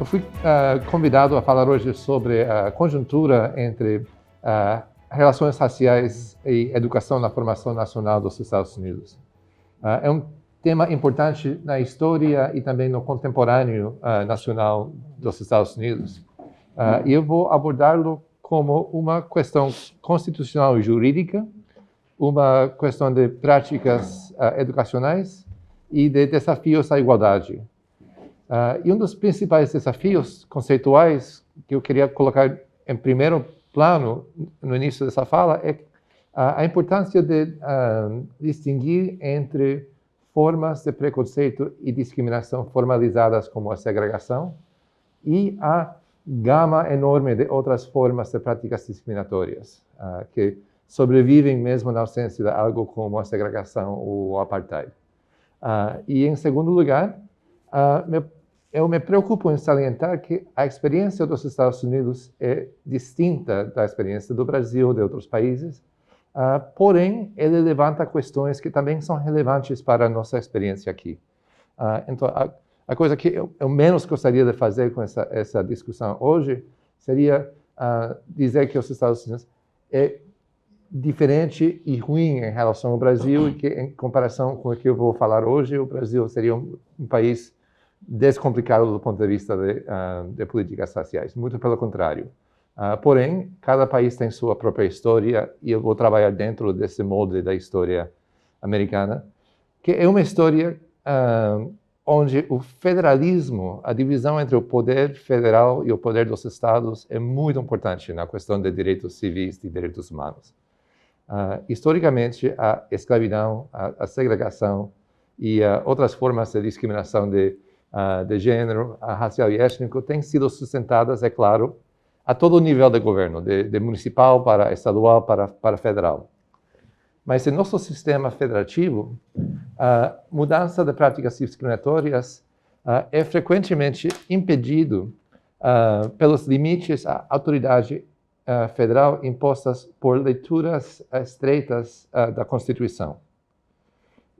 fui convidado a falar hoje sobre a conjuntura entre relações raciais e educação na formação nacional dos Estados Unidos. É um tema importante na história e também no contemporâneo nacional dos Estados Unidos. E eu vou abordá-lo como uma questão constitucional e jurídica, uma questão de práticas educacionais e de desafios à igualdade. E um dos principais desafios conceituais que eu queria colocar em primeiro plano no início dessa fala é a importância de distinguir entre formas de preconceito e discriminação formalizadas como a segregação e a gama enorme de outras formas de práticas discriminatórias que sobrevivem mesmo na ausência de algo como a segregação ou o apartheid. E em segundo lugar, eu me preocupo em salientar que a experiência dos Estados Unidos é distinta da experiência do Brasil, de outros países, porém, ele levanta questões que também são relevantes para a nossa experiência aqui. Então, a coisa que eu menos gostaria de fazer com essa discussão hoje seria dizer que os Estados Unidos é diferente e ruim em relação ao Brasil e que, em comparação com o que eu vou falar hoje, o Brasil seria um país descomplicado do ponto de vista de políticas raciais. Muito pelo contrário. Porém, cada país tem sua própria história e eu vou trabalhar dentro desse molde da história americana, que é uma história onde o federalismo, a divisão entre o poder federal e o poder dos estados é muito importante na questão de direitos civis e direitos humanos. Historicamente, a escravidão, a segregação e outras formas de discriminação de gênero, racial e étnico têm sido sustentadas, é claro, a todo nível de governo, de municipal para estadual para federal. Mas em nosso sistema federativo, a mudança de práticas discriminatórias é frequentemente impedido pelos limites à autoridade federal impostas por leituras estreitas da Constituição.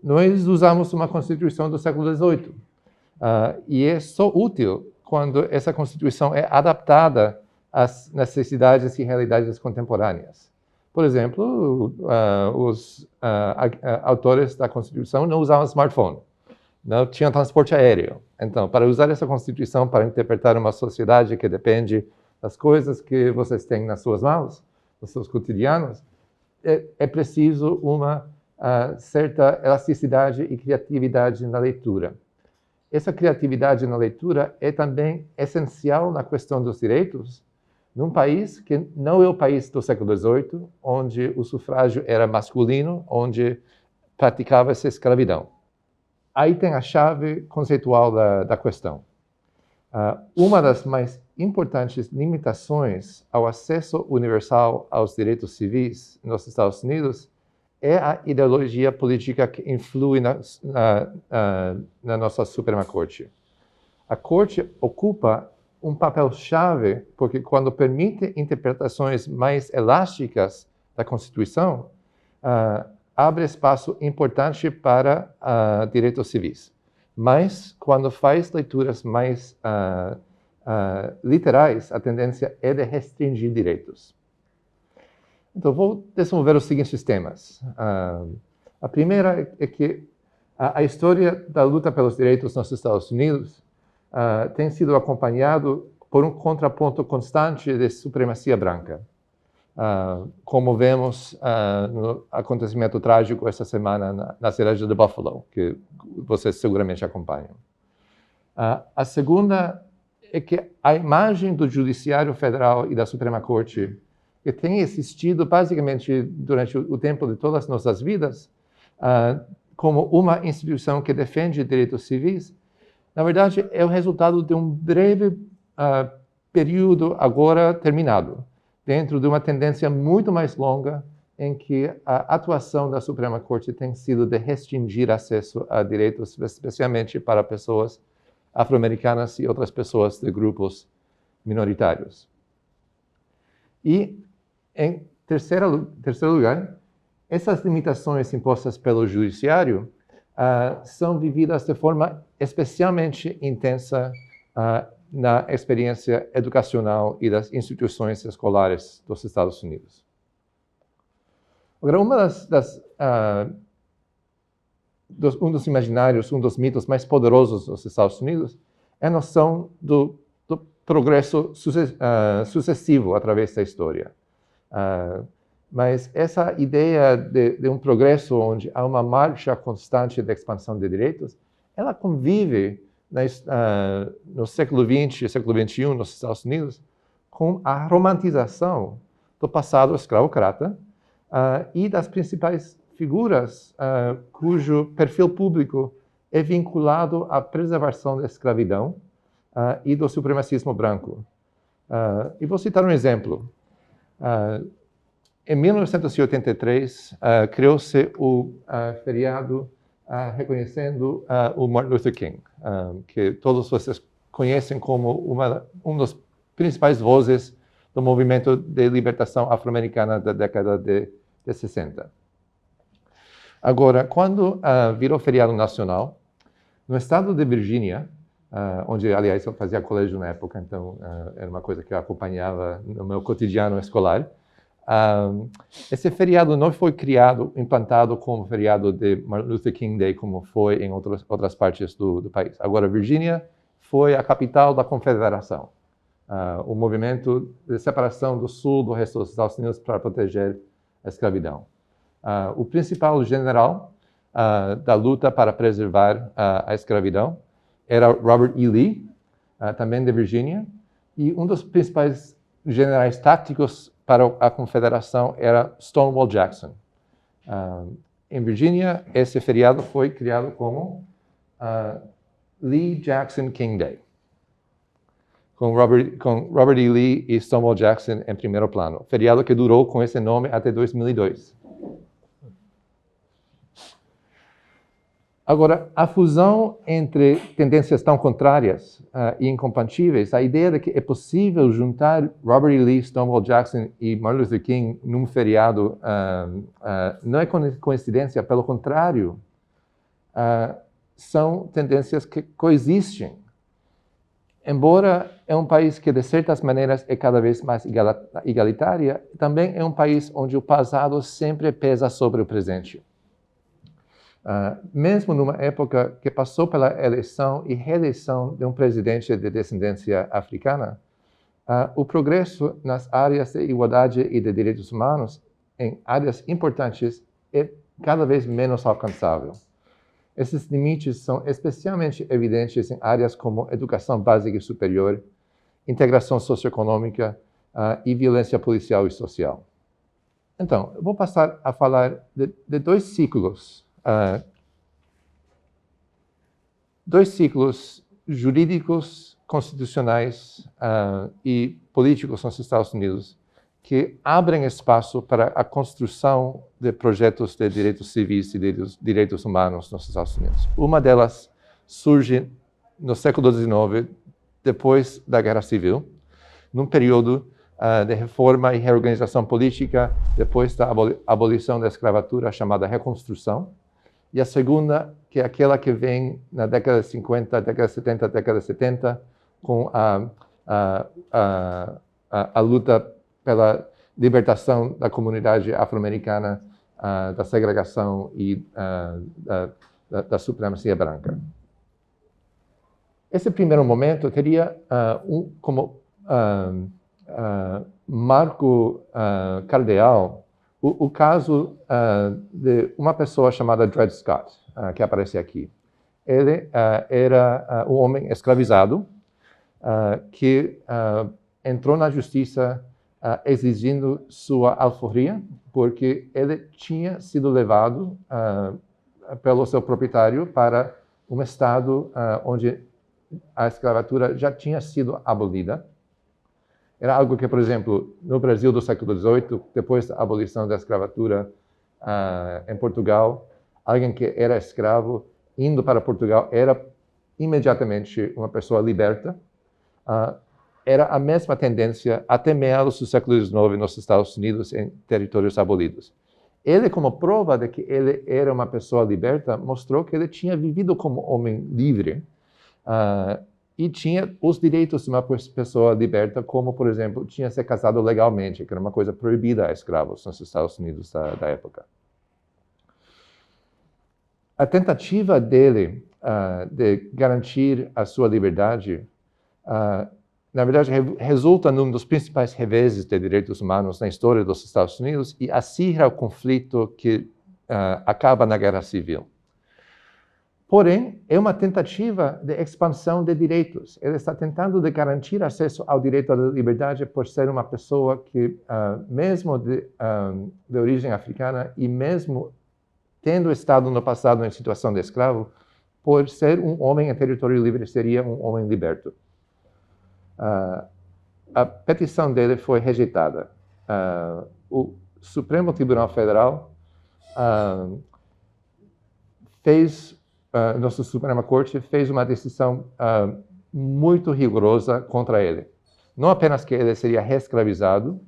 Nós usamos uma Constituição do século XVIII e é só útil quando essa Constituição é adaptada às necessidades e realidades contemporâneas. Por exemplo, os autores da Constituição não usavam smartphone, não tinham transporte aéreo. Então, para usar essa Constituição para interpretar uma sociedade que depende das coisas que vocês têm nas suas mãos, nos seus cotidianos, é preciso uma certa elasticidade e criatividade na leitura. Essa criatividade na leitura é também essencial na questão dos direitos, num país que não é o país do século XVIII, onde o sufrágio era masculino, onde praticava-se escravidão. Aí tem a chave conceitual da questão. Uma das mais importantes limitações ao acesso universal aos direitos civis nos Estados Unidos é a ideologia política que influi na nossa Suprema Corte. A Corte ocupa um papel-chave porque, quando permite interpretações mais elásticas da Constituição, abre espaço importante para direitos civis. Mas, quando faz leituras mais literais, a tendência é de restringir direitos. Então, vou desenvolver os seguintes temas. A primeira é que a história da luta pelos direitos nos Estados Unidos tem sido acompanhado por um contraponto constante de supremacia branca, como vemos no acontecimento trágico esta semana na cidade de Buffalo, que vocês seguramente acompanham. A segunda é que a imagem do Judiciário Federal e da Suprema Corte, que tem existido basicamente durante o tempo de todas as nossas vidas, como uma instituição que defende direitos civis, na verdade é o resultado de um breve período agora terminado, dentro de uma tendência muito mais longa em que a atuação da Suprema Corte tem sido de restringir acesso a direitos, especialmente para pessoas afro-americanas e outras pessoas de grupos minoritários. E, em terceiro lugar, essas limitações impostas pelo judiciário são vividas de forma especialmente intensa na experiência educacional e das instituições escolares dos Estados Unidos. Agora, um dos imaginários, um dos mitos mais poderosos dos Estados Unidos é a noção do progresso sucessivo através da história. Mas essa ideia de um progresso onde há uma marcha constante de expansão de direitos, ela convive no século XX e século XXI nos Estados Unidos com a romantização do passado escravocrata e das principais figuras cujo perfil público é vinculado à preservação da escravidão e do supremacismo branco. E vou citar um exemplo. Em 1983, criou-se o feriado reconhecendo o Martin Luther King, que todos vocês conhecem como uma das principais vozes do movimento de libertação afro-americana da década de 60. Agora, quando virou feriado nacional, no estado de Virgínia, onde, aliás, eu fazia colégio na época, então era uma coisa que eu acompanhava no meu cotidiano escolar, esse feriado não foi implantado como feriado de Martin Luther King Day, como foi em outras partes do país. Agora, Virgínia foi a capital da Confederação, o movimento de separação do sul do resto dos Estados Unidos para proteger a escravidão. O principal general da luta para preservar a escravidão era Robert E. Lee, também de Virgínia, e um dos principais generais táticos para a Confederação era Stonewall Jackson. Em Virgínia, esse feriado foi criado como Lee Jackson King Day, com Robert E. Lee e Stonewall Jackson em primeiro plano. Feriado que durou com esse nome até 2002. Agora, a fusão entre tendências tão contrárias e incompatíveis, a ideia de que é possível juntar Robert E. Lee, Stonewall Jackson e Martin Luther King num feriado não é coincidência, pelo contrário, são tendências que coexistem. Embora é um país que, de certas maneiras, é cada vez mais igualitária, também é um país onde o passado sempre pesa sobre o presente. Mesmo numa época que passou pela eleição e reeleição de um presidente de descendência africana, o progresso nas áreas de igualdade e de direitos humanos, em áreas importantes, é cada vez menos alcançável. Esses limites são especialmente evidentes em áreas como educação básica e superior, integração socioeconômica e violência policial e social. Então, eu vou passar a falar de dois ciclos jurídicos, constitucionais e políticos nos Estados Unidos que abrem espaço para a construção de projetos de direitos civis e de direitos humanos nos Estados Unidos. Uma delas surge no século XIX, depois da Guerra Civil, num período de reforma e reorganização política, depois da abolição da escravatura, chamada Reconstrução. E a segunda, que é aquela que vem na década de 50, década de 70, década de 70, com a luta pela libertação da comunidade afro-americana, da segregação e da supremacia branca. Esse primeiro momento teria como marco cardeal o caso de uma pessoa chamada Dred Scott, que aparece aqui. Ele era um homem escravizado que entrou na justiça exigindo sua alforria, porque ele tinha sido levado pelo seu proprietário para um estado onde a escravatura já tinha sido abolida. Era algo que, por exemplo, no Brasil do século XVIII, depois da abolição da escravatura em Portugal, alguém que era escravo, indo para Portugal, era imediatamente uma pessoa liberta. Era a mesma tendência até meados do século XIX nos Estados Unidos, em territórios abolidos. Ele, como prova de que ele era uma pessoa liberta, mostrou que ele tinha vivido como homem livre e tinha os direitos de uma pessoa liberta, como, por exemplo, tinha ser casado legalmente, que era uma coisa proibida a escravos nos Estados Unidos da época. A tentativa dele de garantir a sua liberdade, na verdade, resulta num dos principais reveses de direitos humanos na história dos Estados Unidos e acirra o conflito que acaba na Guerra Civil. Porém, é uma tentativa de expansão de direitos. Ele está tentando de garantir acesso ao direito à liberdade por ser uma pessoa que, mesmo de origem africana e mesmo tendo estado no passado em situação de escravo, por ser um homem em território livre, seria um homem liberto. A petição dele foi rejeitada. O Supremo Tribunal Federal nossa Suprema Corte fez uma decisão muito rigorosa contra ele. Não apenas que ele seria reescravizado,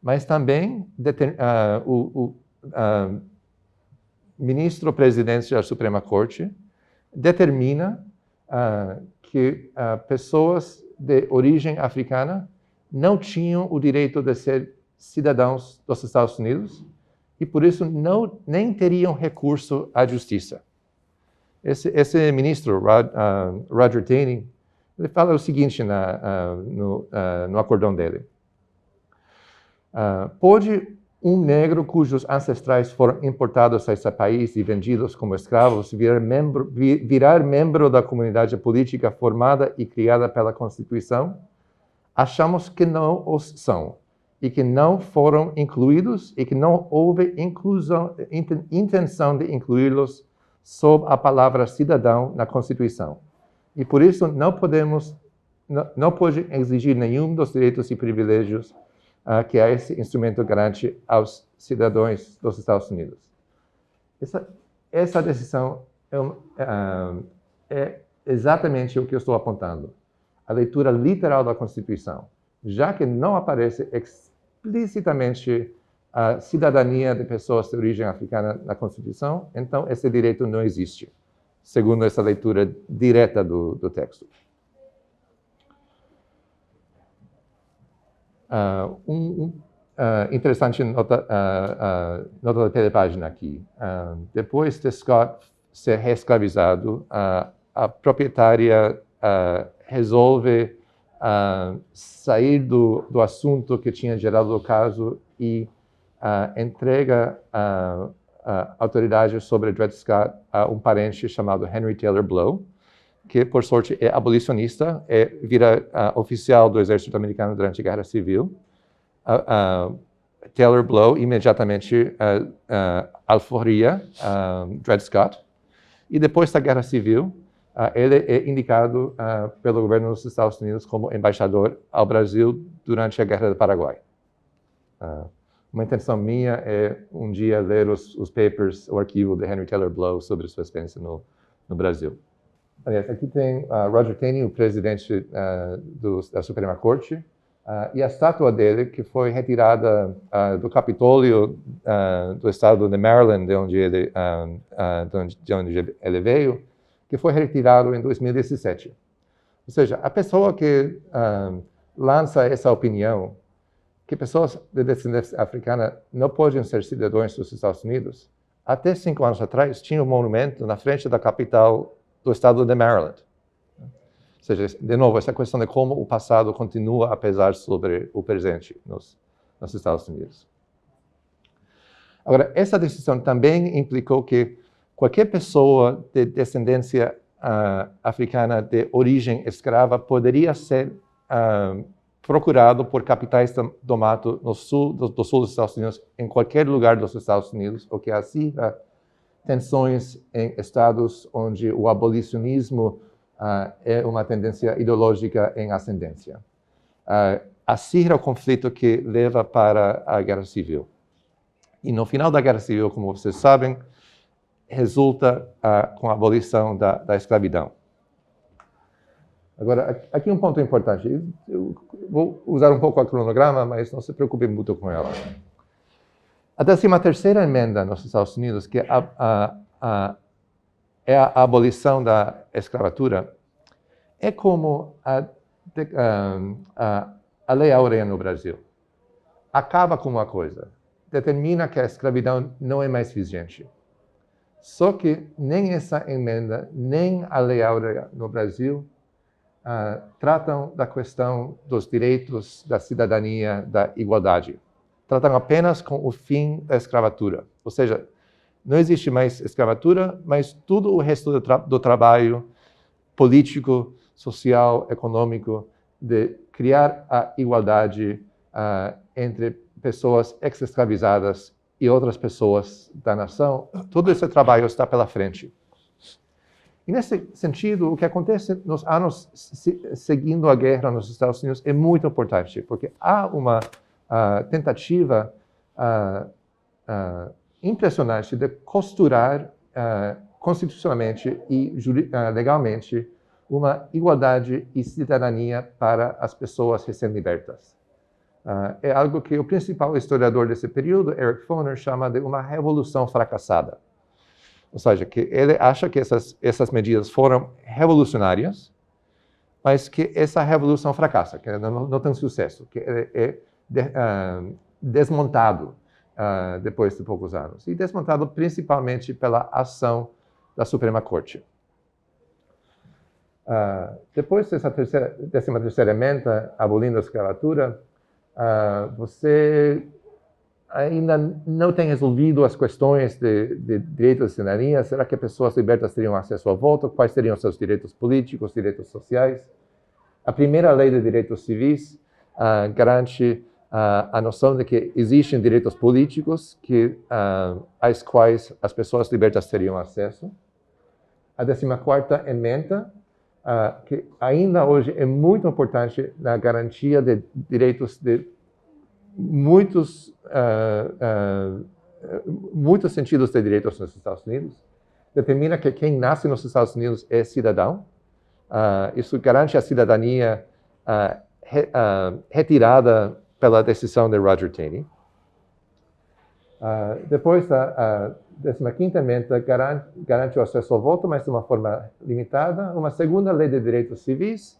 mas também o ministro-presidente da Suprema Corte determina que pessoas de origem africana não tinham o direito de ser cidadãos dos Estados Unidos e, por isso, nem teriam recurso à justiça. Esse ministro, Roger Taney, ele fala o seguinte no acordão dele. Pode um negro cujos ancestrais foram importados a esse país e vendidos como escravos virar membro da comunidade política formada e criada pela Constituição? Achamos que não os são e que não foram incluídos e que não houve intenção de incluí-los sob a palavra cidadão na Constituição. E por isso não pode exigir nenhum dos direitos e privilégios que esse instrumento garante aos cidadãos dos Estados Unidos. Essa decisão é exatamente o que eu estou apontando. A leitura literal da Constituição, já que não aparece explicitamente a cidadania de pessoas de origem africana na Constituição, então esse direito não existe, segundo essa leitura direta do texto. Interessante nota da telepágina aqui. Depois de Scott ser reescravizado, a proprietária resolve sair do assunto que tinha gerado o caso e entrega a autoridade sobre Dred Scott a um parente chamado Henry Taylor Blow, que, por sorte, é abolicionista, vira oficial do exército americano durante a Guerra Civil. Taylor Blow imediatamente alforria Dred Scott. E depois da Guerra Civil, ele é indicado pelo governo dos Estados Unidos como embaixador ao Brasil durante a Guerra do Paraguai. Uma intenção minha é um dia ler os papers, o arquivo de Henry Taylor Blow sobre sua experiência no Brasil. Aliás, aqui tem Roger Taney, o presidente da Suprema Corte, e a estátua dele, que foi retirada do Capitólio do estado de Maryland, de onde ele veio, que foi retirado em 2017. Ou seja, a pessoa que lança essa opinião que pessoas de descendência africana não podem ser cidadãos dos Estados Unidos, até 5 anos atrás tinha um monumento na frente da capital do estado de Maryland. Ou seja, de novo, essa questão de como o passado continua a pesar sobre o presente nos Estados Unidos. Agora, essa decisão também implicou que qualquer pessoa de descendência africana de origem escrava poderia ser procurado por capitais do mato do sul dos Estados Unidos, em qualquer lugar dos Estados Unidos, o que acirra tensões em estados onde o abolicionismo é uma tendência ideológica em ascendência. Acirra o conflito que leva para a Guerra Civil. E no final da Guerra Civil, como vocês sabem, resulta com a abolição da escravidão. Agora, aqui um ponto importante. Eu vou usar um pouco a cronograma, mas não se preocupe muito com ela. A 13ª emenda nos Estados Unidos, que é a abolição da escravatura, é como a Lei Áurea no Brasil. Acaba com uma coisa, determina que a escravidão não é mais vigente. Só que nem essa emenda, nem a Lei Áurea no Brasil tratam da questão dos direitos, da cidadania, da igualdade. Tratam apenas com o fim da escravatura. Ou seja, não existe mais escravatura, mas tudo o resto do trabalho político, social, econômico, de criar a igualdade entre pessoas ex-escravizadas e outras pessoas da nação, todo esse trabalho está pela frente. E nesse sentido, o que acontece nos anos seguindo a guerra nos Estados Unidos é muito importante, porque há uma tentativa impressionante de costurar constitucionalmente e legalmente uma igualdade e cidadania para as pessoas recém-libertas. É algo que o principal historiador desse período, Eric Foner, chama de uma revolução fracassada. Ou seja, que ele acha que essas medidas foram revolucionárias, mas que essa revolução fracassa, que não tem sucesso, que é desmontado depois de poucos anos. E desmontado principalmente pela ação da Suprema Corte. Depois dessa 13ª emenda, abolindo a escravatura, você ainda não tem resolvido as questões de direitos de cidadania. Será que pessoas libertas teriam acesso ao voto? Quais seriam seus direitos políticos, direitos sociais? A primeira lei de direitos civis garante a noção de que existem direitos políticos aos quais as pessoas libertas teriam acesso. A 14ª emenda, que ainda hoje é muito importante na garantia de direitos de muitos sentidos de direitos nos Estados Unidos, determina que quem nasce nos Estados Unidos é cidadão. Isso garante a cidadania retirada pela decisão de Roger Taney. Depois, a 15ª emenda garante o acesso ao voto, mas de uma forma limitada. Uma segunda lei de direitos civis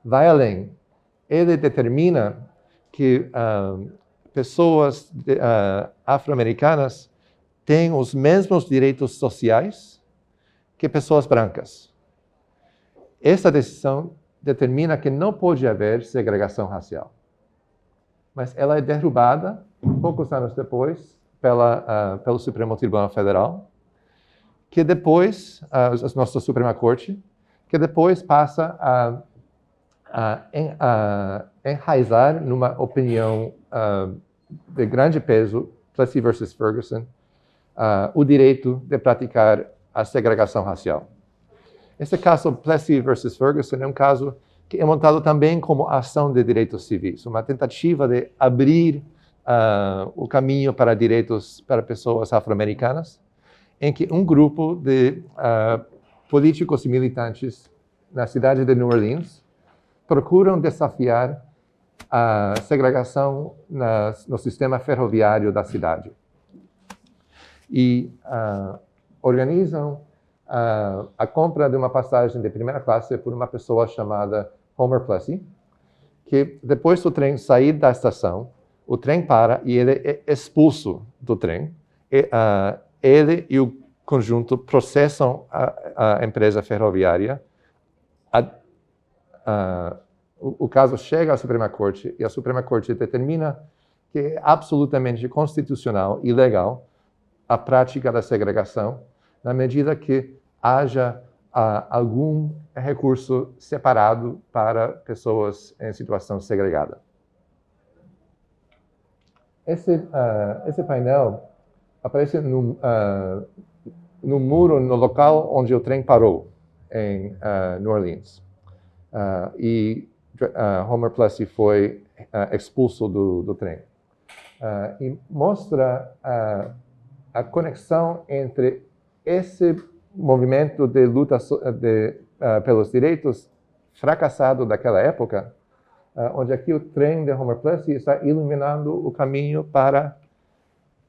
vai além. Ele determina que pessoas afro-americanas têm os mesmos direitos sociais que pessoas brancas. Essa decisão determina que não pode haver segregação racial. Mas ela é derrubada poucos anos depois pelo Supremo Tribunal Federal, que depois, a nossa Suprema Corte, que depois passa a enraizar numa opinião de grande peso, Plessy versus Ferguson, o direito de praticar a segregação racial. Esse caso, Plessy versus Ferguson, é um caso que é montado também como ação de direitos civis, uma tentativa de abrir o caminho para direitos para pessoas afro-americanas, em que um grupo de políticos e militantes na cidade de New Orleans procuram desafiar a segregação no sistema ferroviário da cidade. E organizam a compra de uma passagem de primeira classe por uma pessoa chamada Homer Plessy, que depois do trem sair da estação, o trem para e ele é expulso do trem. Ele e o conjunto processam a empresa ferroviária. O caso chega à Suprema Corte e a Suprema Corte determina que é absolutamente constitucional e legal a prática da segregação, na medida que haja algum recurso separado para pessoas em situação segregada. Esse painel aparece no muro, no local onde o trem parou, em New Orleans. E Homer Plessy foi expulso do trem. E mostra a conexão entre esse movimento de luta pelos direitos fracassado daquela época, onde aqui o trem de Homer Plessy está iluminando o caminho para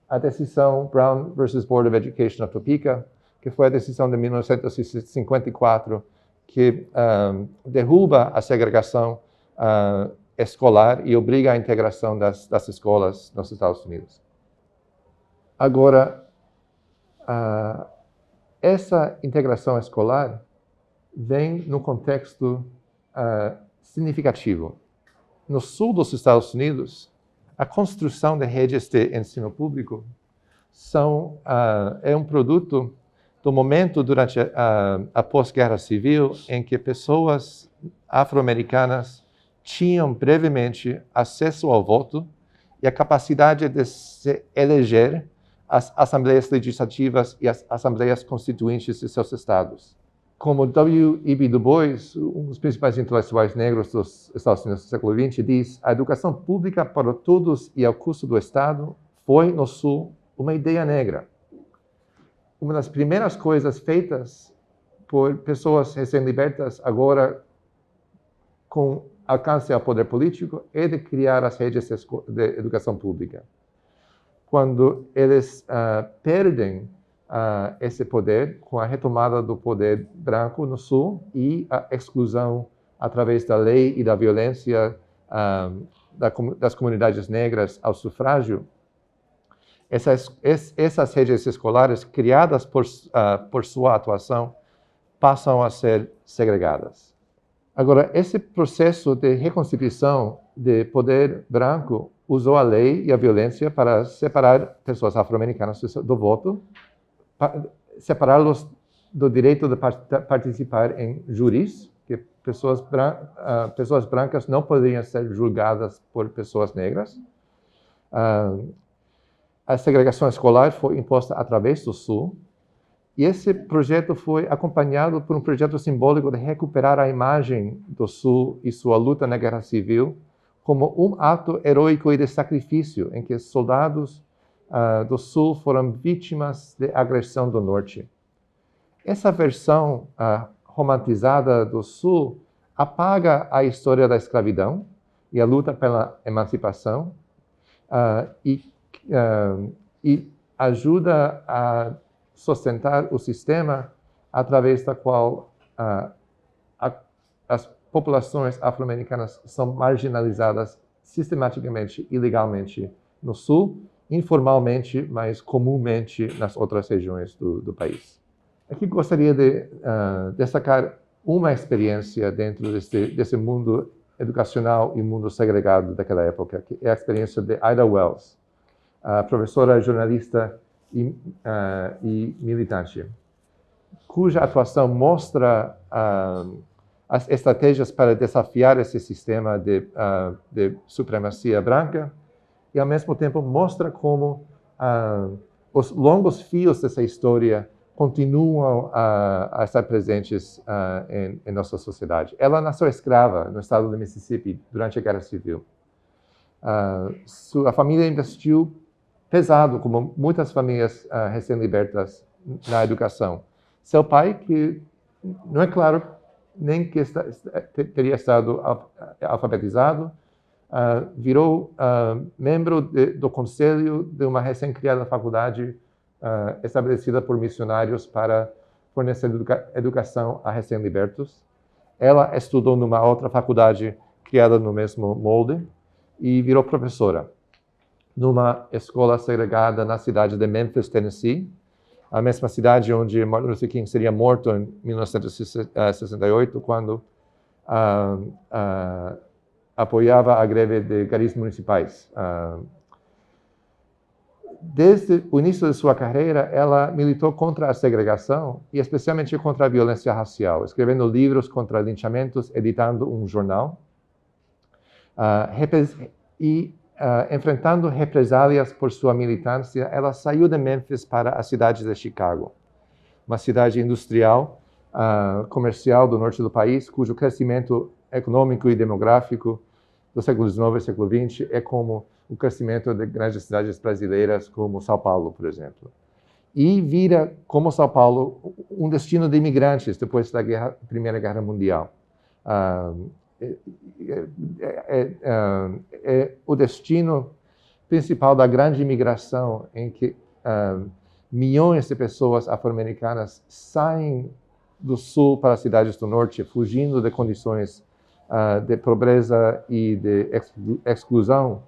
a decisão Brown versus Board of Education of Topeka, que foi a decisão de 1954, que derruba a segregação escolar e obriga a integração das escolas nos Estados Unidos. Agora, essa integração escolar vem num contexto significativo. No sul dos Estados Unidos, a construção de redes de ensino público é um produto do momento durante a pós-guerra civil em que pessoas afro-americanas tinham brevemente acesso ao voto e a capacidade de se eleger as assembleias legislativas e as assembleias constituintes de seus estados. Como W.E.B. Du Bois, um dos principais intelectuais negros dos Estados Unidos do século XX, diz: a educação pública para todos e ao custo do Estado foi, no Sul, uma ideia negra. Uma das primeiras coisas feitas por pessoas recém-libertas, agora com alcance ao poder político, é de criar as redes de educação pública. Quando eles perdem esse poder, com a retomada do poder branco no Sul e a exclusão através da lei e da violência das comunidades negras ao sufrágio, essas redes escolares, criadas por sua atuação, passam a ser segregadas. Agora, esse processo de reconstituição de poder branco usou a lei e a violência para separar pessoas afro-americanas do voto, separá-los do direito de participar em júris, que pessoas brancas não poderiam ser julgadas por pessoas negras. A segregação escolar foi imposta através do Sul, e esse projeto foi acompanhado por um projeto simbólico de recuperar a imagem do Sul e sua luta na Guerra Civil como um ato heróico e de sacrifício em que soldados do Sul foram vítimas de agressão do Norte. Essa versão romantizada do Sul apaga a história da escravidão e a luta pela emancipação e ajuda a sustentar o sistema através da qual as populações afro-americanas são marginalizadas sistematicamente e ilegalmente no Sul, informalmente, mas comumente nas outras regiões do país. Aqui gostaria de destacar uma experiência dentro desse mundo educacional e mundo segregado daquela época, que é a experiência de Ida Wells, professora, jornalista e militante, cuja atuação mostra as estratégias para desafiar esse sistema de supremacia branca e, ao mesmo tempo, mostra como os longos fios dessa história continuam a estar presentes em nossa sociedade. Ela nasceu escrava no estado de Mississippi durante a Guerra Civil. Sua família investiu pesado, como muitas famílias recém-libertas, na educação. Seu pai, que não é claro nem que teria estado alfabetizado, virou membro do conselho de uma recém-criada faculdade estabelecida por missionários para fornecer educação a recém-libertos. Ela estudou numa outra faculdade criada no mesmo molde e virou professora numa escola segregada na cidade de Memphis, Tennessee, a mesma cidade onde Martin Luther King seria morto em 1968, quando apoiava a greve de garis municipais. Desde o início de sua carreira, ela militou contra a segregação e especialmente contra a violência racial, escrevendo livros contra linchamentos, editando um jornal enfrentando represálias por sua militância. Ela saiu de Memphis para a cidade de Chicago, uma cidade industrial, comercial do norte do país, cujo crescimento econômico e demográfico do século XIX e século XX é como o crescimento de grandes cidades brasileiras como São Paulo, por exemplo. E vira, como São Paulo, um destino de imigrantes depois da Primeira Guerra Mundial. É o destino principal da grande imigração, em que milhões de pessoas afro-americanas saem do sul para as cidades do norte, fugindo de condições de pobreza e de exclusão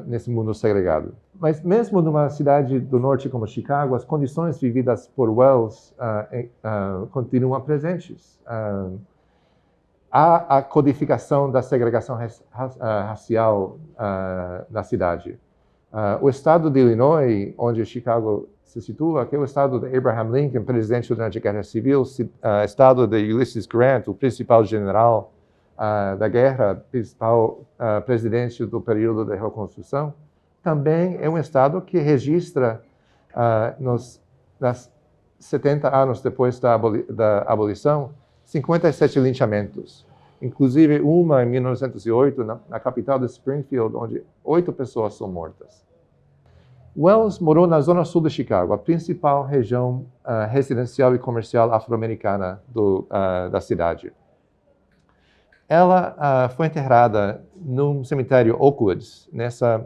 nesse mundo segregado. Mas mesmo numa cidade do norte como Chicago, as condições vividas por Wells continuam presentes. Há a codificação da segregação racial na cidade. O estado de Illinois, onde Chicago se situa, que é o estado de Abraham Lincoln, presidente durante a Guerra Civil, estado de Ulysses Grant, o principal general da guerra, principal presidente do período da reconstrução, também é um estado que registra, nos 70 anos depois da abolição, 57 linchamentos. Inclusive uma em 1908, na capital de Springfield, onde 8 pessoas são mortas. Wells morou na zona sul de Chicago, a principal região residencial e comercial afro-americana da cidade. Ela foi enterrada num cemitério Oakwood, nessa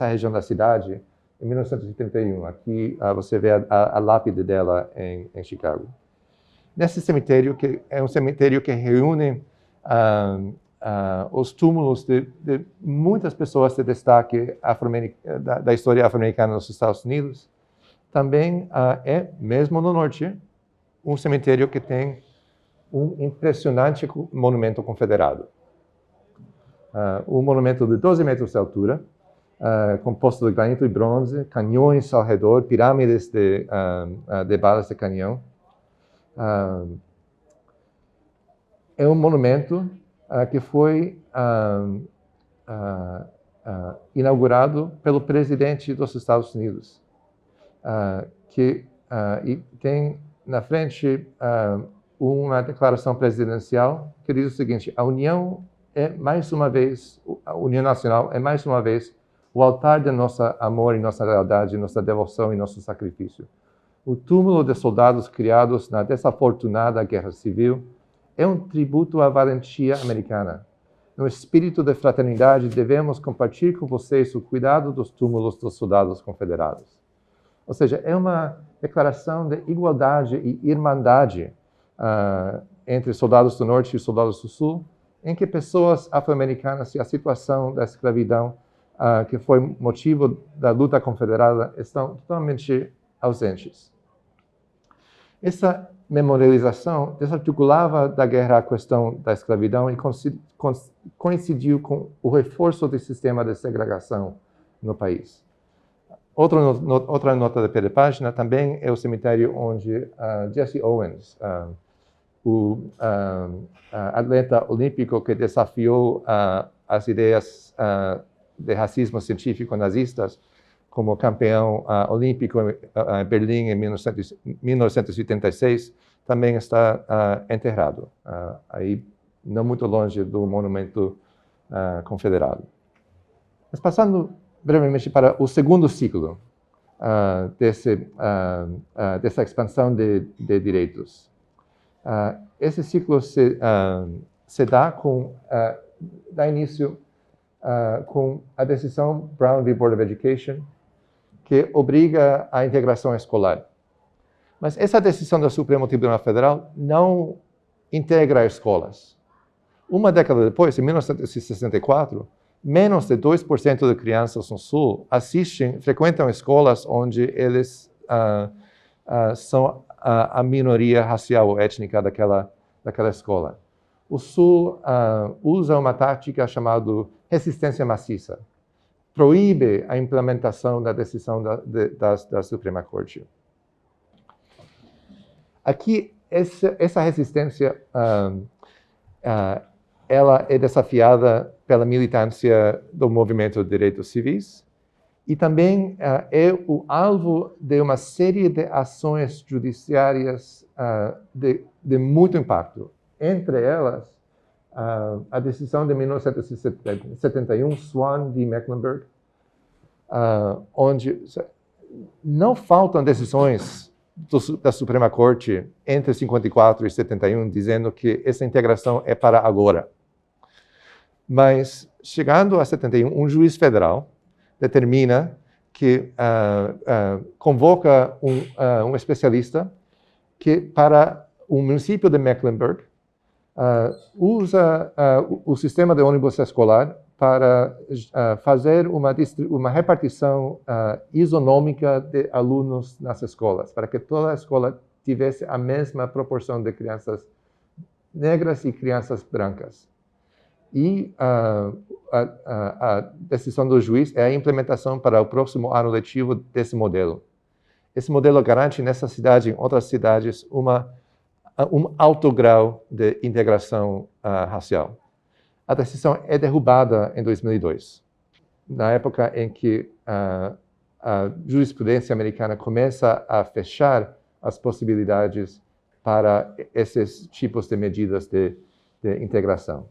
região da cidade, em 1931. Aqui você vê a lápide dela em Chicago. Nesse cemitério, que é um cemitério que reúne os túmulos de muitas pessoas de destaque da história afro-americana nos Estados Unidos, também é, mesmo no norte, um cemitério que tem um impressionante monumento confederado. Um monumento de 12 metros de altura, composto de granito e bronze, canhões ao redor, pirâmides de balas de canhão. É um monumento que foi inaugurado pelo presidente dos Estados Unidos, e tem na frente uma declaração presidencial que diz o seguinte: a União Nacional é mais uma vez o altar de nosso amor e nossa lealdade, nossa devoção e nosso sacrifício. O túmulo de soldados criados na desafortunada Guerra Civil é um tributo à valentia americana. No espírito de fraternidade, devemos compartilhar com vocês o cuidado dos túmulos dos soldados confederados. Ou seja, é uma declaração de igualdade e irmandade entre soldados do Norte e soldados do Sul, em que pessoas afro-americanas e a situação da escravidão, que foi motivo da luta confederada, estão totalmente ausentes. Essa memorialização desarticulava da guerra a questão da escravidão e coincidiu com o reforço do sistema de segregação no país. Outra nota de pé de página também é o cemitério onde Jesse Owens, o atleta olímpico que desafiou as ideias de racismo científico nazistas, como campeão olímpico em Berlim em 1986, também está enterrado, aí não muito longe do monumento confederado. Mas passando brevemente para o segundo ciclo dessa expansão de direitos. Esse ciclo se dá início com a decisão Brown v. Board of Education, que obriga a integração escolar. Mas essa decisão do Supremo Tribunal Federal não integra escolas. Uma década depois, em 1964, menos de 2% de crianças no Sul frequentam escolas onde eles são a minoria racial ou étnica daquela escola. O Sul usa uma tática chamada resistência maciça. Proíbe a implementação da decisão da Suprema Corte. Aqui, essa resistência ela é desafiada pela militância do movimento de direitos civis e também é o alvo de uma série de ações judiciárias de muito impacto. Entre elas, a decisão de 1971, Swan v. Mecklenburg, onde não faltam decisões da Suprema Corte entre 54 e 71 dizendo que essa integração é para agora. Mas, chegando a 71, um juiz federal determina que convoca um especialista que para o município de Mecklenburg usa o sistema de ônibus escolar para fazer uma repartição isonômica de alunos nas escolas, para que toda a escola tivesse a mesma proporção de crianças negras e crianças brancas. E a decisão do juiz é a implementação para o próximo ano letivo desse modelo. Esse modelo garante nessa cidade e em outras cidades um alto grau de integração racial. A decisão é derrubada em 2002, na época em que a jurisprudência americana começa a fechar as possibilidades para esses tipos de medidas de integração.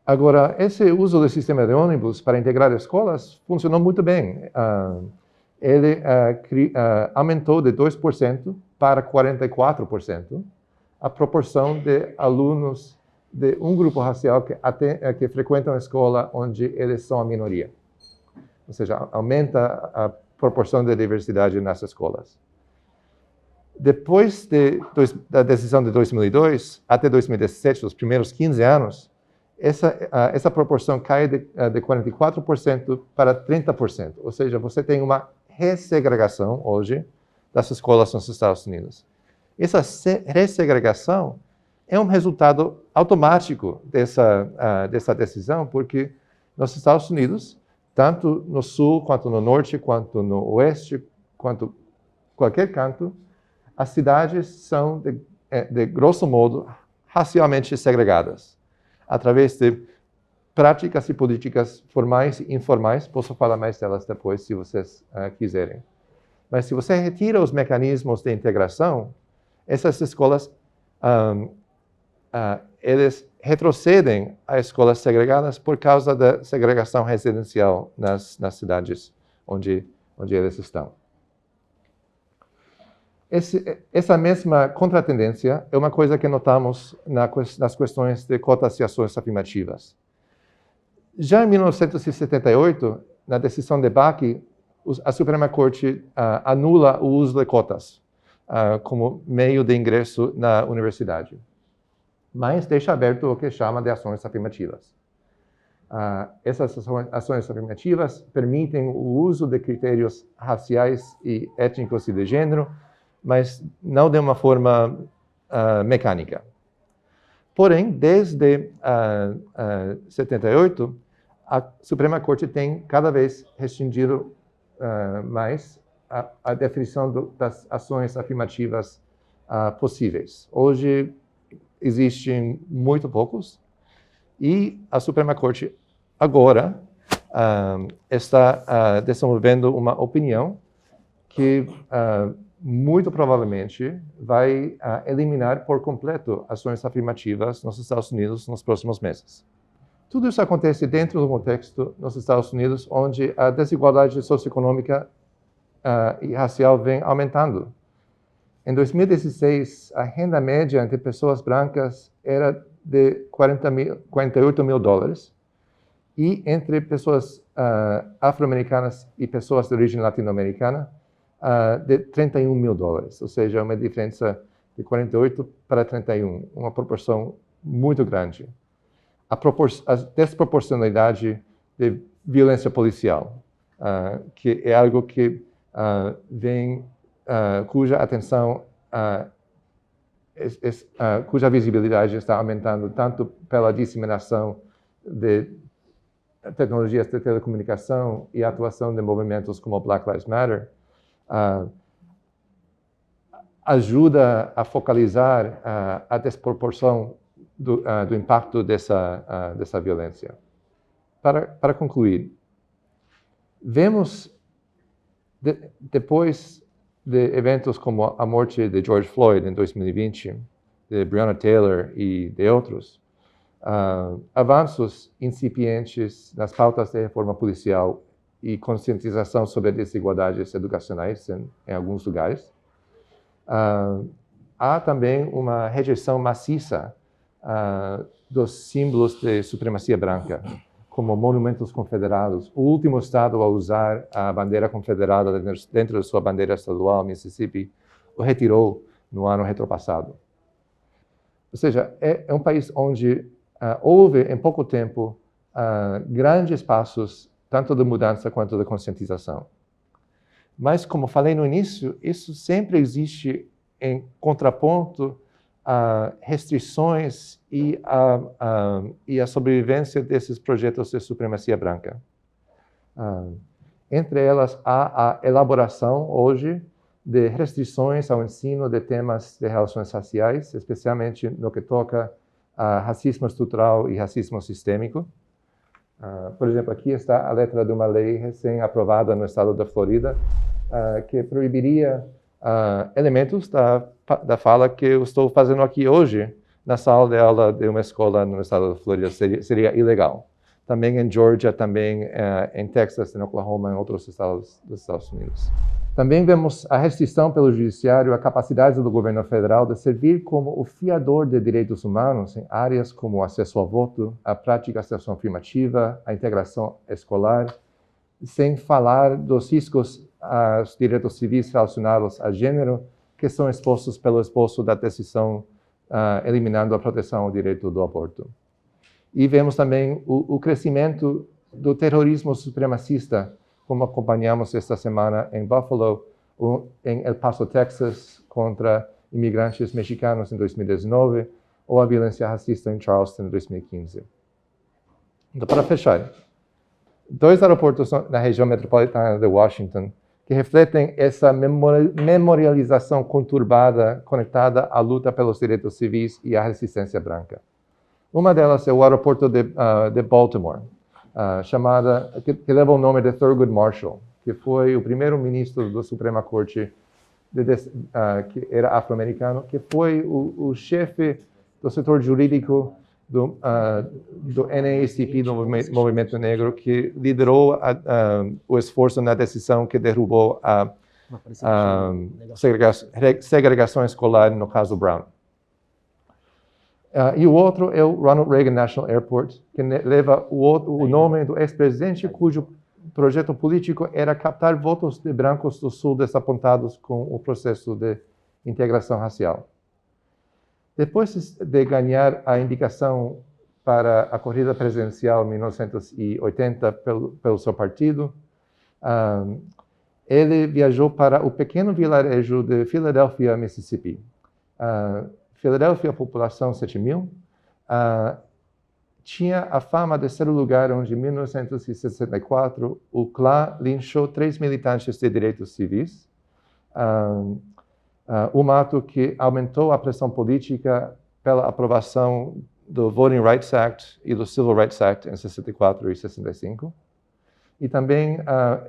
Agora, esse uso do sistema de ônibus para integrar escolas funcionou muito bem. Ele aumentou de 2% para 44% a proporção de alunos de um grupo racial que frequentam a escola onde eles são a minoria. Ou seja, aumenta a proporção de diversidade nas escolas. Depois da decisão de 2002 até 2017, os primeiros 15 anos, essa proporção cai de 44% para 30%. Ou seja, você tem uma ressegregação hoje das escolas nos Estados Unidos. Essa ressegregação é um resultado automático dessa decisão, porque nos Estados Unidos, tanto no sul, quanto no norte, quanto no oeste, quanto qualquer canto, as cidades são, de grosso modo, racialmente segregadas, através de práticas e políticas formais e informais. Posso falar mais delas depois, se vocês quiserem. Mas se você retira os mecanismos de integração, essas escolas eles retrocedem a escolas segregadas por causa da segregação residencial nas cidades onde eles estão. Essa mesma contratendência é uma coisa que notamos nas questões de cotas e ações afirmativas. Já em 1978, na decisão de Bakke, a Suprema Corte anula o uso de cotas como meio de ingresso na universidade, mas deixa aberto o que chama de ações afirmativas. Essas ações afirmativas permitem o uso de critérios raciais e étnicos e de gênero, mas não de uma forma mecânica. Porém, desde 78, a Suprema Corte tem cada vez restringido mais a definição das ações afirmativas possíveis. Hoje existem muito poucos, e a Suprema Corte agora está desenvolvendo uma opinião que muito provavelmente vai eliminar por completo ações afirmativas nos Estados Unidos nos próximos meses. Tudo isso acontece dentro do contexto nos Estados Unidos, onde a desigualdade socioeconômica e racial vem aumentando. Em 2016, a renda média entre pessoas brancas era de $48 mil, e entre pessoas afro-americanas e pessoas de origem latino-americana, de $31 mil, ou seja, uma diferença de 48 para 31, uma proporção muito grande. A desproporcionalidade de violência policial, que é algo que cuja atenção, cuja visibilidade está aumentando tanto pela disseminação de tecnologias de telecomunicação e a atuação de movimentos como Black Lives Matter, ajuda a focalizar a desproporção do impacto dessa violência. Para concluir, vemos, depois de eventos como a morte de George Floyd em 2020, de Breonna Taylor e de outros, avanços incipientes nas pautas de reforma policial e conscientização sobre desigualdades educacionais em alguns lugares. Há também uma rejeição maciça dos símbolos de supremacia branca, como monumentos confederados. O último estado a usar a bandeira confederada dentro de sua bandeira estadual, Mississippi, o retirou no ano retropassado. Ou seja, é um país onde houve, em pouco tempo, grandes passos, tanto de mudança quanto de conscientização. Mas, como falei no início, isso sempre existe em contraponto a restrições e a sobrevivência desses projetos de supremacia branca. Entre elas, há a elaboração, hoje, de restrições ao ensino de temas de relações raciais, especialmente no que toca a racismo estrutural e racismo sistêmico. Por exemplo, aqui está a letra de uma lei recém-aprovada no estado da Florida, que proibiria elementos da fala que eu estou fazendo aqui hoje na sala de aula de uma escola no estado da Florida. Seria ilegal. Também em Georgia, também em Texas, em Oklahoma, em outros estados dos Estados Unidos. Também vemos a restrição pelo judiciário à capacidade do governo federal de servir como o fiador de direitos humanos em áreas como o acesso ao voto, a prática da seleção afirmativa, a integração escolar, sem falar dos riscos aos direitos civis relacionados a gênero, que são expostos pelo esboço da decisão eliminando a proteção ao direito do aborto. E vemos também o crescimento do terrorismo supremacista, como acompanhamos esta semana em Buffalo, em El Paso, Texas, contra imigrantes mexicanos em 2019, ou a violência racista em Charleston em 2015. Então, para fechar, 2 aeroportos na região metropolitana de Washington que refletem essa memorialização conturbada conectada à luta pelos direitos civis e à resistência branca. Uma delas é o aeroporto de Baltimore, que leva o nome de Thurgood Marshall, que foi o primeiro ministro da Suprema Corte, que era afro-americano, que foi o chefe do setor jurídico do NAACP, do Movimento Negro, que liderou o esforço na decisão que derrubou a segregação escolar no caso Brown. E o outro é o Ronald Reagan National Airport, que leva o nome do ex-presidente, cujo projeto político era captar votos de brancos do Sul desapontados com o processo de integração racial. Depois de ganhar a indicação para a corrida presidencial em 1980 pelo seu partido, ele viajou para o pequeno vilarejo de Filadélfia, Mississippi. Filadélfia, população 7.000, tinha a fama de ser o lugar onde, em 1964, o Klan linchou 3 militantes de direitos civis, um ato que aumentou a pressão política pela aprovação do Voting Rights Act e do Civil Rights Act em 64 e 65. E também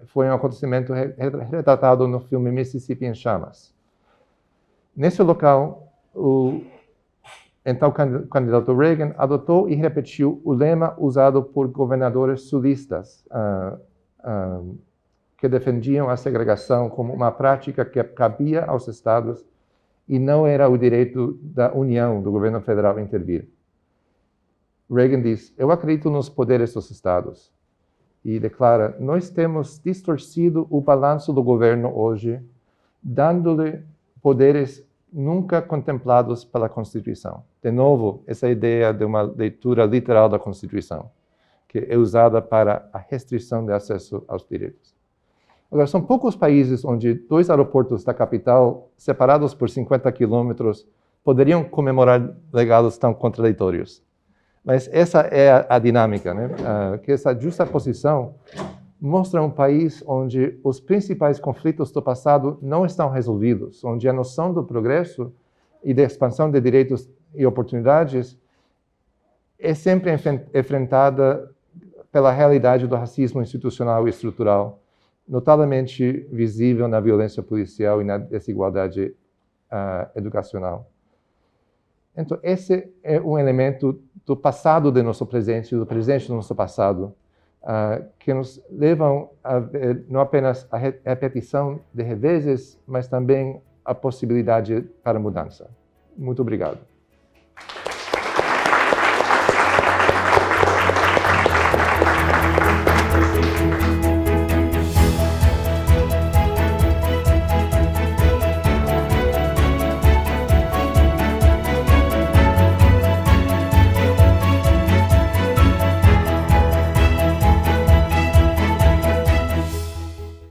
foi um acontecimento retratado no filme Mississippi em Chamas. Nesse local, o então candidato Reagan adotou e repetiu o lema usado por governadores sulistas que defendiam a segregação como uma prática que cabia aos estados e não era o direito da União, do governo federal, intervir. Reagan diz: "Eu acredito nos poderes dos estados." E declara: "Nós temos distorcido o balanço do governo hoje, dando-lhe poderes nunca contemplados pela Constituição." De novo, essa ideia de uma leitura literal da Constituição, que é usada para a restrição de acesso aos direitos. Agora, são poucos países onde 2 aeroportos da capital, separados por 50 quilômetros, poderiam comemorar legados tão contraditórios. Mas essa é a dinâmica, né? Que essa justaposição mostra um país onde os principais conflitos do passado não estão resolvidos, onde a noção do progresso e da expansão de direitos e oportunidades é sempre enfrentada pela realidade do racismo institucional e estrutural, notavelmente visível na violência policial e na desigualdade educacional. Então, esse é um elemento do passado de nosso presente, do presente do nosso passado, que nos levam a ver não apenas a repetição de reveses, mas também a possibilidade para mudança. Muito obrigado.